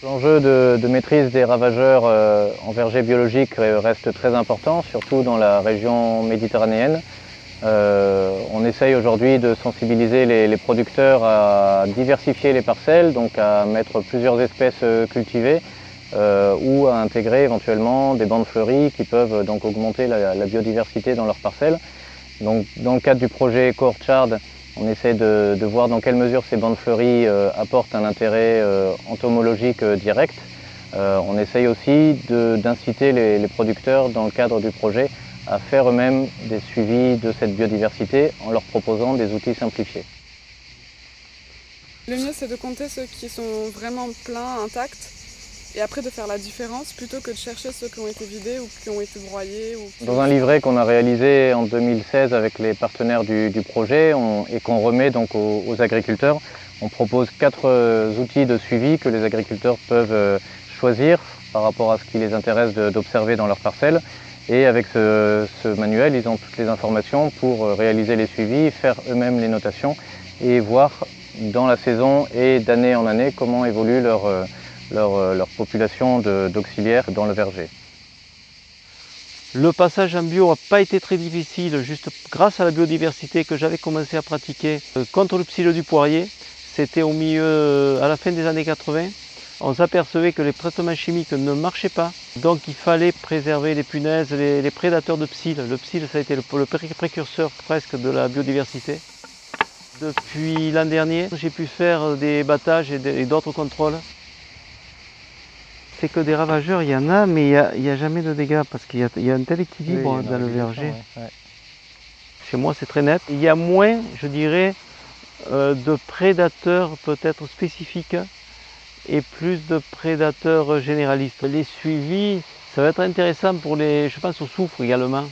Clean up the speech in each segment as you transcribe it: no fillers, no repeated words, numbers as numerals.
L'enjeu de maîtrise des ravageurs en verger biologique reste très important, surtout dans la région méditerranéenne. On essaye aujourd'hui de sensibiliser les producteurs à diversifier les parcelles, donc à mettre plusieurs espèces cultivées ou à intégrer éventuellement des bandes fleuries qui peuvent donc augmenter la biodiversité dans leurs parcelles. Donc, dans le cadre du projet Eco-Orchard, on essaie de voir dans quelle mesure ces bandes fleuries apportent un intérêt entomologique direct. On essaye aussi d'inciter les producteurs dans le cadre du projet à faire eux-mêmes des suivis de cette biodiversité en leur proposant des outils simplifiés. Le mieux, c'est de compter ceux qui sont vraiment pleins, intacts, et après de faire la différence plutôt que de chercher ceux qui ont été vidés ou qui ont été broyés. Dans un livret qu'on a réalisé en 2016 avec les partenaires du projet et qu'on remet donc aux agriculteurs, on propose 4 outils de suivi que les agriculteurs peuvent choisir par rapport à ce qui les intéresse d'observer dans leurs parcelles. Et avec ce manuel, ils ont toutes les informations pour réaliser les suivis, faire eux-mêmes les notations et voir dans la saison et d'année en année comment évolue leur population d'auxiliaires dans le verger. Le passage en bio n'a pas été très difficile, juste grâce à la biodiversité que j'avais commencé à pratiquer contre le psylle du poirier. C'était à la fin des années 80. On s'apercevait que les traitements chimiques ne marchaient pas, donc il fallait préserver les punaises, les prédateurs de psylle. Le psylle, ça a été le précurseur presque de la biodiversité. Depuis l'an dernier, j'ai pu faire des battages et d'autres contrôles. C'est que des ravageurs, il y en a, mais il n'y a jamais de dégâts parce qu'il y a un tel équilibre dans le verger. Ouais. Chez moi, c'est très net. Il y a moins, je dirais, de prédateurs peut-être spécifiques et plus de prédateurs généralistes. Les suivis, ça va être intéressant pour je pense au soufre également,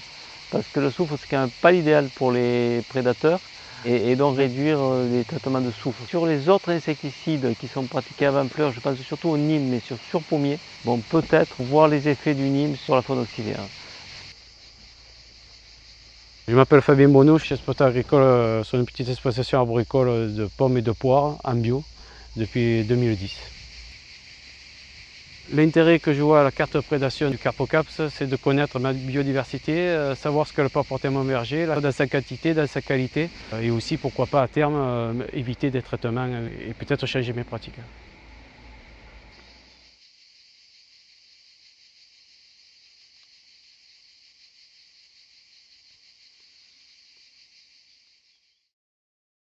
parce que le soufre, c'est quand même pas l'idéal pour les prédateurs. Et donc réduire les traitements de soufre. Sur les autres insecticides qui sont pratiqués avant fleur, je pense surtout au nîmes, mais sur pommier, bon, peut-être voir les effets du nîmes sur la faune auxiliaire. Je m'appelle Fabien Bonneau, je suis exploitant agricole sur une petite exploitation arboricole de pommes et de poires en bio depuis 2010. L'intérêt que je vois à la carte de prédation du Carpocaps, c'est de connaître ma biodiversité, savoir ce qu'elle peut apporter à mon verger, dans sa quantité, dans sa qualité, et aussi pourquoi pas à terme éviter des traitements et peut-être changer mes pratiques.